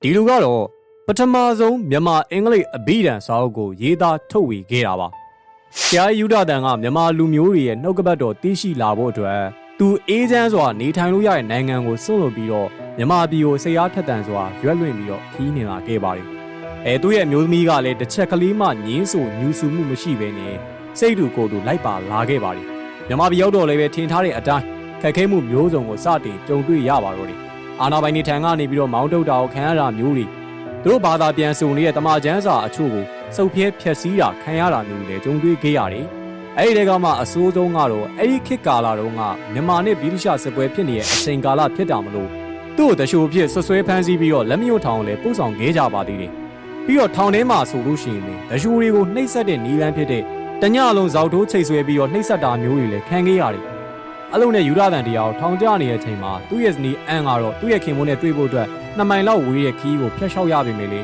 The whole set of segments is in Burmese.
ဒီလူကတော့ပထမဆုံးမြန်မာအင်္ဂလိပ်အဘိဓမ္မာစာအုပ်ကိုရေးသားထုတ်ဝေခဲ့တာပါဆရာယူဒတန်ကမြန်မာလူမျိုးတွေရဲ့နှုတ်ကပတ်တော်သိရှိလာဖို့အတွက်သူအေးချမ်းစွာနေထိုင်လို့ရတဲ့နိုင်ငံကိုစွန့်လွတ်ပြီးတော့မြန်မာပြည်ကိုစိတ်အားထက်သန်စွာရွက်လွင့်ပြီးတော့ခီးနေလာခဲ့ပါတယ်သူ့ရဲ့မျိုးသမီးကလည်းတစ်ချက်ကလေးမှငင်းဆိုညူဆူမှုမရှိဘဲနဲ့စိတ်တူကိုယ်တူလိုက်ပါလာခဲ့ပါတယ်မြန်မာပြည်ရောက်တော့လည်းပဲထင်ထားတဲ့အတိုင်းခက်ခဲမှုမျိုးစုံကိုစတင်ကြုံတွေ့ရပါတော့တယ်အာနာပိုင်တွေထံကနေပြီးတော့မောင်းထုတ်တာကိုခံရတာမျိုးတွေသူတို့ဘာသာပြန်ဆိုနေတဲ့တမချန်းစာအချို့ကိုစုပ်ပြဲဖျက်ဆီးတာခံရတာမျိုးတွေကြုံတွေ့ခဲ့ရတယ်အဲ့ဒီကမှအဆိုးဆုံးကတော့အဲ့ဒီခေတ်ကာလတုန်းကမြန်မာနဲ့ဗြိတိရှစစ်ပွဲဖြစ်နေတဲ့အချိန်ကာလဖြစ်တာမလို့သူ့ကိုတရှို့ဖြစ်ဆွဆွဲဖမ်းဆီးပြီးတော့လက်မယွတ်ထောင်လည်းပို့ဆောင်ခဲ့ကြပါသေးတယ်ပြီးတော့ထောင်ထဲမှာဆိုလို့ရှိရင်လည်းတရှို့တွေကိုနှိပ်စက်တဲ့နီလန်းဖြစ်တဲ့တညလုံးဇောက်ထိုးချိတ်ဆွဲပြီးတော့နှိပ်စက်တာမျိုးတွေလည်းခံခဲ့ရတယ်အလုံးနဲ့ယူရတန်တရားကိုထောင်ကျနေတဲ့အချိန်မှာသူ့ရဲ့ဇနီးအန်ကတော့သူ့ရဲ့ခင်မွန်းနဲ့တွေ့ဖို့အတွက်2မိုင်လောက်ဝေးတဲ့ခီးကိုဖျက်လျှောက်ရပေမယ့်လေ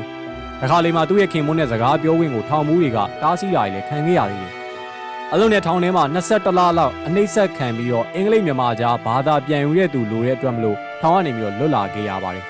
တခါလေမှသူ့ရဲ့ခင်မွန်းနဲ့စကားပြောဝင်ကိုထောင်မှုတွေကတားဆီးတာတွေလည်းခံခဲ့ရသေးတယ်အလုံးနဲ့ထောင်ထဲမှာ21လလောက်အနှိမ့်ဆက်ခံပြီးတော့အင်္ဂလိပ်မြန်မာကြားဘာသာပြန်ယူတဲ့သူလိုတဲ့အတွက်မလို့ထောင်ကနေပြီးတော့လွတ်လာခဲ့ရပါတယ်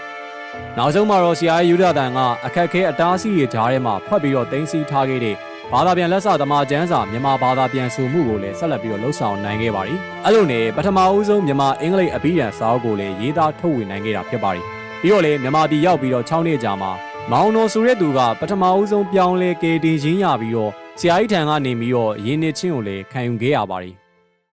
နောက်ဆုံးမှာတော့ဆရာယူရတန်ကအခက်ခဲအတားဆီးတွေကြားထဲမှာဖတ်ပြီးတော့တင်းစီထားခဲ့တဲ့ဘာသာပြန်လက်စာသမာကျမ်းစာမြန်မာဘာသာပြန်ဆိုမှုကိုလည်းဆက်လက်ပြီးတော့လှုပ်ဆောင်နိုင်ခဲ့ပါတယ်အဲ့လိုနဲ့ပထမဦးဆုံးမြန်မာအင်္ဂလိပ်အဘိဓမ္မာစာအုပ်ကိုလည်းရေးသားထုတ်ဝေနိုင်ခဲ့တာဖြစ်ပါတယ်ပြီးတော့လည်းမြန်မာပြည်ရောက်ပြီးတော့6နှစ်ကြာမှာမောင်တော်ဆိုတဲ့သူကပထမဦးဆုံးပြောင်းလဲကယ်တင်ခြင်းရပြီးတော့ဆရာကြီးထံကနေပြီးတော့ရင်းနှီးချင်းကိုလည်းခံယူခဲ့ရပါတယ်